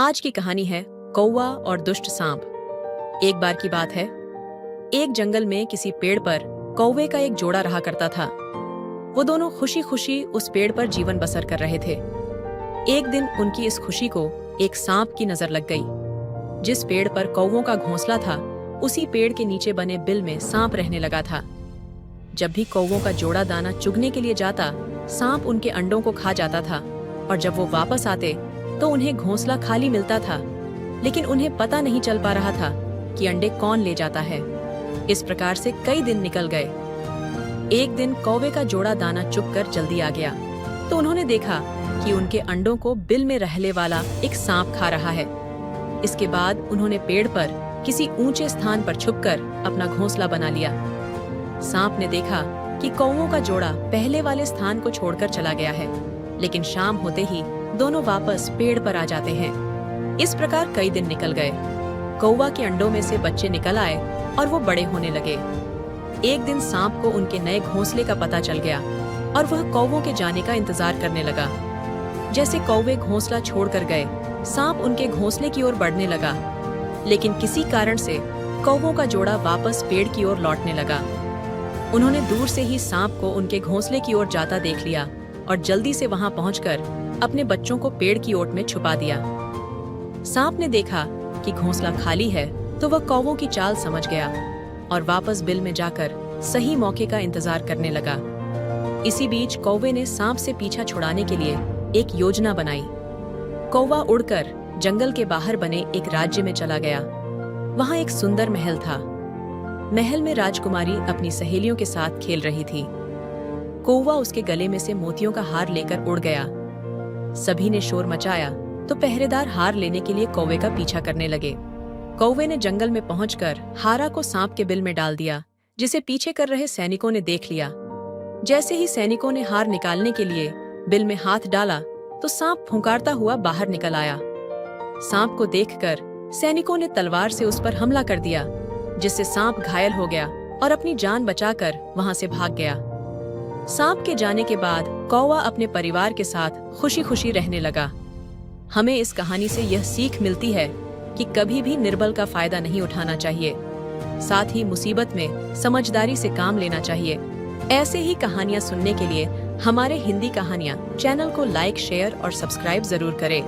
आज की कहानी है कौवा और दुष्ट सांप। एक बार की बात है, एक जंगल में किसी पेड़ पर कौवे का एक जोड़ा रहा करता था। वो दोनों खुशी खुशी उस पेड़ पर जीवन बसर कर रहे थे। एक दिन उनकी इस खुशी को एक सांप की नजर लग गई। जिस पेड़ पर कौवों का घोंसला था, उसी पेड़ के नीचे बने बिल में सांप रहने लगा था। जब भी कौवों का जोड़ा दाना चुगने के लिए जाता, सांप उनके अंडों को खा जाता था, और जब वो वापस आते तो उन्हें घोंसला खाली मिलता था, लेकिन उन्हें पता नहीं चल पा रहा था कि अंडे कौन ले जाता है। इस प्रकार से कई दिन निकल गए। एक दिन कौवे का जोड़ा दाना चुगकर जल्दी आ गया, तो उन्होंने देखा कि उनके अंडों को बिल में रहने वाला एक सांप खा रहा है। इसके बाद उन्होंने पेड़ पर किसी ऊंचे स्थान पर छुपकर अपना घोंसला बना लिया। सांप ने देखा कि कौवों का जोड़ा पहले वाले स्थान को छोड़कर चला गया है, लेकिन शाम होते ही दोनों वापस पेड़ पर आ जाते हैं। इस प्रकार कई दिन निकल गए। कौवा के अंडों में से बच्चे निकल आए और वो बड़े होने लगे। एक दिन सांप को उनके नए घोंसले का पता चल गया और वह कौवों के जाने का इंतजार करने लगा। जैसे कौवे घोंसला छोड़कर गए, सांप उनके घोंसले की ओर बढ़ने लगा, लेकिन किसी कारण से कौवों का जोड़ा वापस पेड़ की ओर लौटने लगा। उन्होंने दूर से ही सांप को उनके घोंसले की ओर जाता देख लिया और जल्दी से वहां पहुंचकर अपने बच्चों को पेड़ की ओट में छुपा दिया। सांप ने देखा कि घोंसला खाली है, तो वह कौवों की चाल समझ गया और वापस बिल में जाकर सही मौके का इंतजार करने लगा। इसी बीच कौवे ने सांप से पीछा छुड़ाने के लिए एक योजना बनाई। कौवा उड़कर जंगल के बाहर बने एक राज्य में चला गया। वहां एक सुंदर महल था। महल में राजकुमारी अपनी सहेलियों के साथ खेल रही थी। कौवा उसके गले में से मोतियों का हार लेकर उड़ गया। सभी ने शोर मचाया तो पहरेदार हार लेने के लिए कौवे का पीछा करने लगे। कौवे ने जंगल में पहुंचकर हारा को सांप के बिल में डाल दिया, जिसे पीछे कर रहे सैनिकों ने देख लिया। जैसे ही सैनिकों ने हार निकालने के लिए बिल में हाथ डाला, तो सांप फुंकारता हुआ बाहर निकल आया। सांप को देखकर सैनिकों ने तलवार से उस पर हमला कर दिया, जिससे सांप घायल हो गया और अपनी जान बचाकर वहां से भाग गया। सांप के जाने के बाद कौवा अपने परिवार के साथ खुशी खुशी रहने लगा। हमें इस कहानी से यह सीख मिलती है कि कभी भी निर्बल का फायदा नहीं उठाना चाहिए। साथ ही मुसीबत में समझदारी से काम लेना चाहिए। ऐसे ही कहानियां सुनने के लिए हमारे हिंदी कहानियां चैनल को लाइक, शेयर और सब्सक्राइब जरूर करें।